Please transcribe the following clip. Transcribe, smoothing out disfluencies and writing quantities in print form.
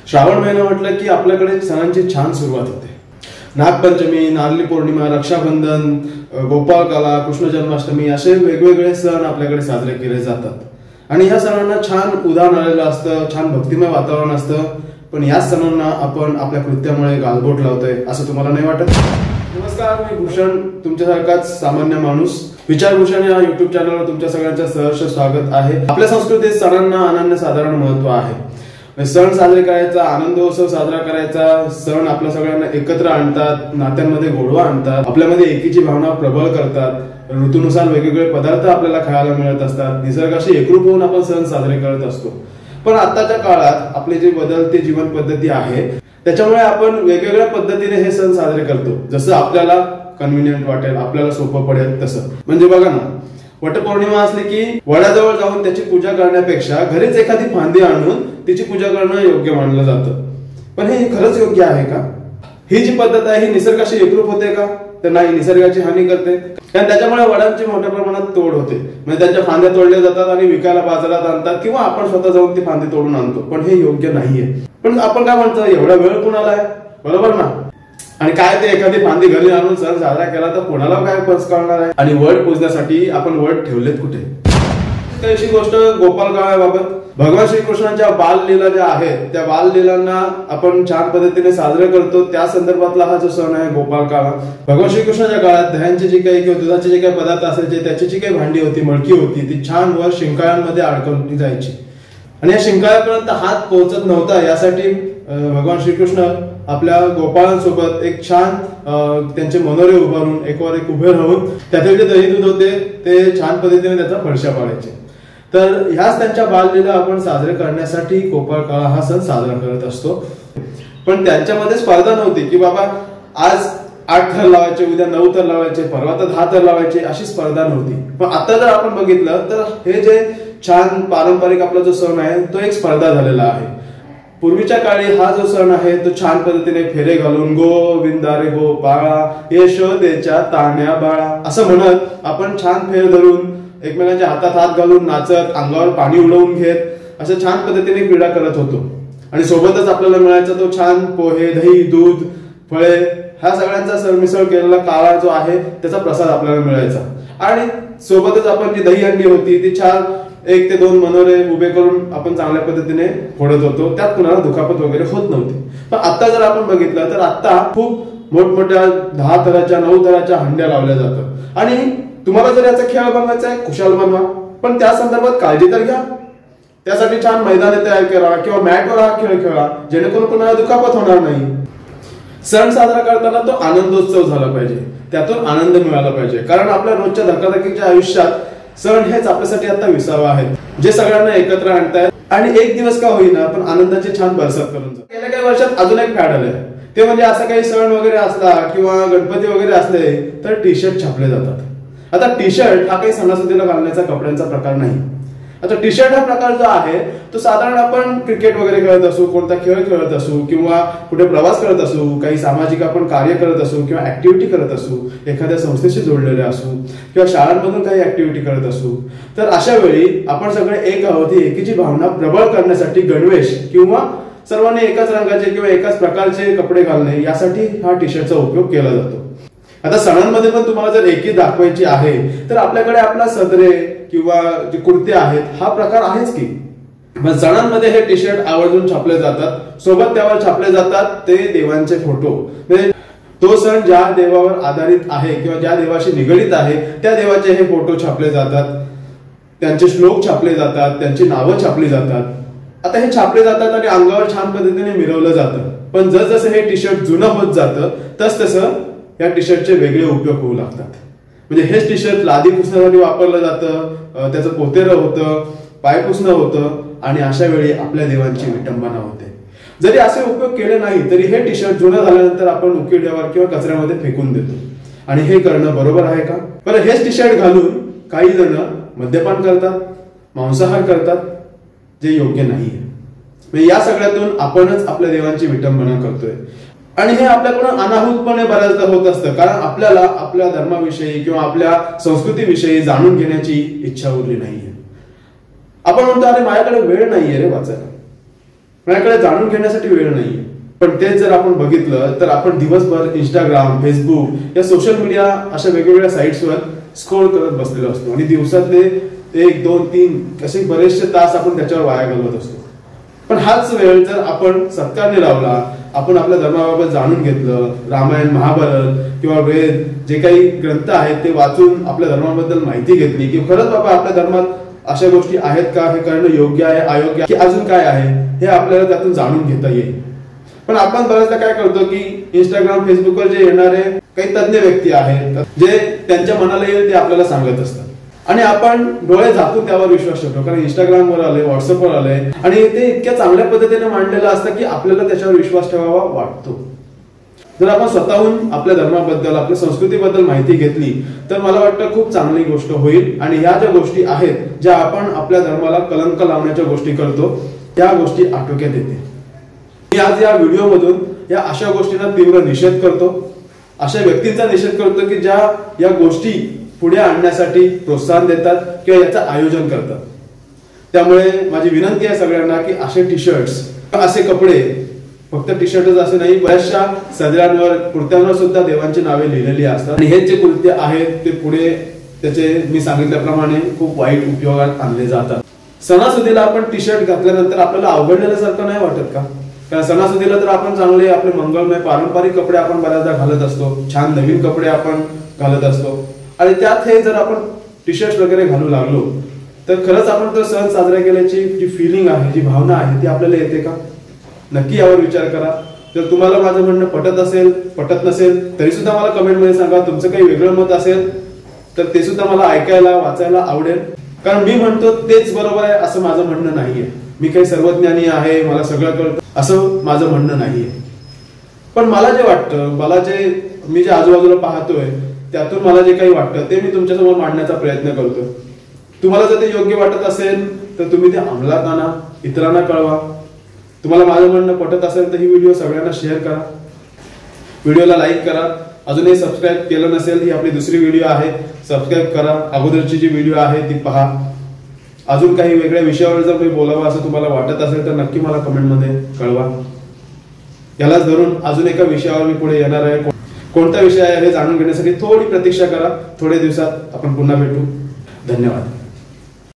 श्रावण महिना म्हटलं की आपल्याकडे सणांची छान सुरुवात होते. नागपंचमी, नारळी पौर्णिमा, रक्षाबंधन, गोपाळकाला, कृष्ण जन्माष्टमी असे वेगवेगळे सण आपल्याकडे साजरे केले जातात आणि या सणांना छान उधाण आलेलं असतं, छान भक्तिमय वातावरण असतं. पण याच सणांना आपण आपल्या कृत्यामुळे गालबोट लावतोय असं तुम्हाला नाही वाटत? नमस्कार, मी भूषण, तुमच्यासारखाच सामान्य माणूस. विचारभूषण या युट्यूब चॅनलवर तुमच्या सगळ्यांचं सहर्ष स्वागत आहे. आपल्या संस्कृतीत सणांना अनन्यसाधारण महत्व आहे. सण साजरे करायचा, आनंदोत्सव साजरा करायचा, सण आपल्या सगळ्यांना एकत्र आणतात, नात्यांमध्ये गोडवा आणतात, आपल्यामध्ये एकीची भावना प्रबळ करतात. ऋतूनुसार वेगवेगळे पदार्थ आपल्याला खायला मिळत असतात. निसर्गाशी एकरूप होऊन आपण सण साजरे करत असतो. पण आताच्या काळात आपली जी बदलती जीवन पद्धती आहे त्याच्यामुळे आपण वेगवेगळ्या पद्धतीने हे सण साजरे करतो, जसं आपल्याला कन्व्हिनियंट वाटेल, आपल्याला सोपं पडेल तसं. म्हणजे बघा ना, वटपौर्णिमा असली की वडाजवळ जाऊन त्याची पूजा करण्यापेक्षा घरीच एखादी फांदी आणून तिची पूजा करणं योग्य मानलं जातं. पण हे खरंच योग्य आहे का? ही जी पद्धत आहे ही निसर्गाशी एकरूप होते का? तर नाही, निसर्गाची हानी करते. कारण त्याच्यामुळे वडांची मोठ्या प्रमाणात तोड होते. म्हणजे त्यांच्या फांद्या तोडल्या जातात आणि विकायला बाजारात आणतात किंवा आपण स्वतः जाऊन ती फांदी तोडून आणतो. पण हे योग्य नाहीये. पण आपण काय म्हणतो, एवढा वेळ कुणाला आहे? बरोबर ना? आणि काय ते एखादी फांदी घरी आणून सण साजरा केला तर कोणाला काय फरक कळणार आहे? आणि वड पूजण्यासाठी आपण वड ठेवलेत कुठे? अशी गोष्ट गोपाळकाळाबाबत, भगवान श्रीकृष्णांच्या बाललीला ज्या आहेत त्या बाललीलांना आपण छान पद्धतीने साजरे करतो. त्या संदर्भातला हा जो सण आहे गोपाळकाळा. भगवान श्रीकृष्णाच्या काळात दह्यांचे जे काही किंवा दुधाचे जे काही पदार्थ असायचे त्याची जी काही भांडी होती, मडकी होती, ती छान वर शिंकाळ्यांमध्ये अडकवली जायची आणि या शिंकाळ्यापर्यंत हात पोहोचत नव्हता. यासाठी भगवान श्रीकृष्ण आपल्या गोपाळांसोबत एक छान त्यांचे मनोरे उभारून एकवर एक उभे राहून त्यातील जे दही दूध होते ते छान पद्धतीने त्याचा फडशा पाडायचे. तर ह्याच त्यांच्या बाललीला आपण साजरे करण्यासाठी गोपाळकाळा हा सण साजरा करत असतो. पण त्यांच्यामध्ये स्पर्धा नव्हती की बाबा आज 8 थर लावायचे, उद्या 9 थर लावायचे, परवा तर 10 थर लावायचे, अशी स्पर्धा नव्हती. पण आता जर आपण बघितलं तर हे जे छान पारंपरिक आपला जो सण आहे तो एक स्पर्धा झालेला आहे. पूर्वीच्या काळी हा जो सण आहे तो छान पद्धतीने फेरे घालून गोविंदा रे गोपाळा यशोदेच्या तान्या बाळा असं म्हणत आपण छान फेर धरून एकमेकांच्या हातात हात घालून नाचत, अंगावर पाणी उडवून घेत असं छान पद्धतीने क्रीडा करत होतो. आणि सोबतच आपल्याला मिळायचा तो छान पोहे, दही, दूध, फळे ह्या सगळ्यांचा सरमिसळ केलेला काळा जो आहे त्याचा प्रसाद आपल्याला मिळायचा. आणि सोबतच आपण जी दही अंडी होती ती छान 1 ते 2 मनोरे उभे करून आपण चांगल्या पद्धतीने फोडत होतो. त्यात कुणाला दुखापत वगैरे होत नव्हती. पण आता जर आपण बघितलं तर आता खूप मोठमोठ्या 10 थराच्या 9 थराच्या हंड्या लावल्या जातात. आणि तुम्हाला जर याचा खेळ बनवायचा आहे, खुशाल बनवा, पण त्या संदर्भात काळजी तर घ्या. त्यासाठी छान मैदाने तयार करा किंवा मॅटवर हा खेळ खेळा, जेणेकरून कोणाला दुखापत होणार नाही. सण साजरा करताना तो आनंदोत्सव झाला पाहिजे, त्यातून आनंद मिळाला पाहिजे. कारण आपल्या रोजच्या धकाधकीच्या आयुष्यात सण हेच आपल्यासाठी आता विसावा आहेत, जे सगळ्यांना एकत्र आणतायत आणि एक दिवस का होईना पण आनंदाची छान बरसात करून जातात. गेल्या काही वर्षात अजून एक फॅड आलंय, ते म्हणजे असं काही सण वगैरे असला किंवा गणपती वगैरे असले तर टी शर्ट छापले जातात. आता टी शर्ट हा काही सणासुदीला घालण्याचा कपड्यांचा प्रकार नाही. आता टी शर्ट हा प्रकार जो आहे तो साधारण आपण क्रिकेट वगैरे खेळत असू, कोणता खेळ खेळत असू किंवा कुठे प्रवास करत असू, काही सामाजिक आपण कार्य करत असू किंवा ऍक्टिव्हिटी करत असू, एखाद्या संस्थेशी जोडलेले असू किंवा शाळांमधून काही ऍक्टिव्हिटी करत असू, तर अशा वेळी आपण सगळे एक आहोत ही एकीची भावना प्रबळ करण्यासाठी गणवेश किंवा सर्वांनी एकाच रंगाचे किंवा एकाच प्रकारचे कपडे घालणे यासाठी हा टी शर्टचा उपयोग केला जातो. आता सणांमध्ये पण तुम्हाला जर एकी दाखवायची आहे तर आपल्याकडे आपला सदरे किंवा जे कुर्ते आहेत हा प्रकार आहेच की. पण सणांमध्ये हे टी शर्ट आवर्जून छापले जातात. सोबत त्यावर छापले जातात ते देवांचे फोटो. म्हणजे तो सण ज्या देवावर आधारित आहे किंवा ज्या देवाशी निगडीत आहे त्या देवाचे हे फोटो छापले जातात, त्यांचे श्लोक छापले जातात, त्यांची नावं छापली जातात. आता हे छापले जातात आणि अंगावर छान पद्धतीने मिरवलं जातं. पण जसं हे टी शर्ट जुनं होत जातं तसं या टी शर्टचे वेगळे उपयोग होऊ लागतात. म्हणजे हेच टी शर्ट लादी पुसण्यासाठी वापरलं जातं, त्याचं पोतेरं होतं, पाय पुसणं होतं आणि अशा वेळी आपल्या देवांची विटंबना होते. जरी असे उपयोग केले नाही तरी हे टी शर्ट जुनं झाल्यानंतर आपण उकिरड्यावर किंवा कचऱ्यामध्ये फेकून देतो. आणि हे करणं बरोबर आहे का? बरं, हेच टी शर्ट घालून काही जण मद्यपान करतात, मांसाहार करतात, जे योग्य नाहीये. म्हणजे या सगळ्यातून आपणच आपल्या देवांची विटंबना करतोय. आणि हे आपल्याकडून अनाहूतपणे बऱ्याचदा होत असतं, कारण आपल्याला आपल्या धर्माविषयी किंवा आपल्या संस्कृतीविषयी जाणून घेण्याची इच्छा उरली नाहीये. आपण म्हणतो अरे माझ्याकडे वेळ नाहीये रे वाचायला. माझ्याकडे जाणून घेण्यासाठी वेळ नाहीये. पण तेच जर आपण बघितलं तर आपण दिवसभर इंस्टाग्राम, फेसबुक या सोशल मीडिया अशा वेगवेगळ्या साईट्सवर स्क्रोल करत बसलेलो असतो आणि दिवसातले 1, 2, 3 असे बरेचसे तास आपण त्याच्यावर वाया घालवत असतो. पण हाच वेळ जर आपण सत्कारने लावला, आपण आपल्या धर्माबाबत जाणून घेतलं, रामायण, महाभारत किंवा वेद जे काही ग्रंथ आहेत ते वाचून आपल्या धर्माबद्दल माहिती घेतली की खरंच बाबा आपल्या धर्मात अशा गोष्टी आहेत का, हे करणं योग्य आहे, अयोग्य की अजून काय आहे, हे आपल्याला त्यातून जाणून घेता येईल. पण आपण बऱ्याचदा काय करतो की इंस्टाग्राम, फेसबुकवर जे येणारे काही तज्ञ व्यक्ती आहेत जे त्यांच्या मनाला येईल ते आपल्याला सांगत असतात आणि आपण डोळे झाकून त्यावर विश्वास ठेवतो. कारण इंस्टाग्रामवर आले, व्हॉट्सअपवर आले आणि ते इतक्या चांगल्या पद्धतीने मांडलेलं असतं की आपल्याला त्याच्यावर विश्वास ठेवावा वाटतो. जर आपण स्वतःहून आपल्या धर्माबद्दल, आपल्या संस्कृतीबद्दल माहिती घेतली तर मला वाटतं खूप चांगली गोष्ट होईल. आणि ह्या ज्या गोष्टी आहेत, ज्या आपण आपल्या धर्माला कलंक लावण्याच्या गोष्टी करतो, त्या गोष्टी आटोक्यात येतील. मी आज या व्हिडिओमधून या अशा गोष्टींना तीव्र निषेध करतो, अशा व्यक्तींचा निषेध करतो की ज्या या गोष्टी पुढे आणण्यासाठी प्रोत्साहन देतात किंवा याचं आयोजन करतात. त्यामुळे माझी विनंती आहे सगळ्यांना की असे टी शर्ट्स, असे कपडे, फक्त टी शर्टच असे नाही, बऱ्याचशा सदऱ्यांवर, कुर्त्यांवर सुद्धा देवांची नावे लिहिलेली असतात आणि हे जे कुर्ते आहेत ते पुढे त्याचे मी सांगितल्याप्रमाणे खूप वाईट उपयोगात आणले जातात. सणासुदीला आपण टी शर्ट घातल्यानंतर आपल्याला अवघडलेल्यासारखं नाही वाटत का? कारण सणासुदीला तर आपण चांगले आपले मंगळमय पारंपरिक कपडे आपण बऱ्याचदा घालत असतो, छान नवीन कपडे आपण घालत असतो आणि त्यात हे जर आपण टी शर्ट वगैरे घालू लागलो तर खरंच आपण तो सण साजरा केल्याची जी फिलिंग आहे, जी भावना आहे ती आपल्याला येते का? नक्की यावर विचार करा. जर तुम्हाला माझं म्हणणं पटत असेल, पटत नसेल तरी सुद्धा मला कमेंटमध्ये सांगा. तुमचं काही वेगळं मत असेल तर ते सुद्धा मला ऐकायला, वाचायला आवडेल. कारण मी म्हणतो तेच बरोबर आहे असं माझं म्हणणं नाहीये. मी काही सर्वज्ञानी आहे, मला सगळं कळतं असं माझं म्हणणं नाहीये. पण मला जे वाटतं, मी जे आजूबाजूला पाहतोय त्यातून मला जे काही वाटतं ते मी तुमच्यासमोर मांडण्याचा प्रयत्न करतो. तुम्हाला जर ते योग्य वाटत असेल तर तुम्ही ते अंमलात आणा, इतरांना कळवा. तुम्हाला माझं म्हणणं पटत असेल तर ही व्हिडिओ सगळ्यांना शेअर करा, व्हिडिओला लाईक करा. अजूनही सबस्क्राईब केलं नसेल ही आपली दुसरी व्हिडिओ आहे, सबस्क्राईब करा. अगोदरची जी व्हिडिओ आहे ती पहा. अजून काही वेगळ्या विषयावर जर मी बोलावं असं तुम्हाला वाटत असेल तर नक्की मला कमेंटमध्ये कळवा. यालाच धरून अजून एका विषयावर मी पुढे येणार आहे. कोणता विषय आहे हे जाणून घेण्यासाठी थोडी प्रतीक्षा करा. थोड्या दिवसात आपण पुन्हा भेटू. धन्यवाद.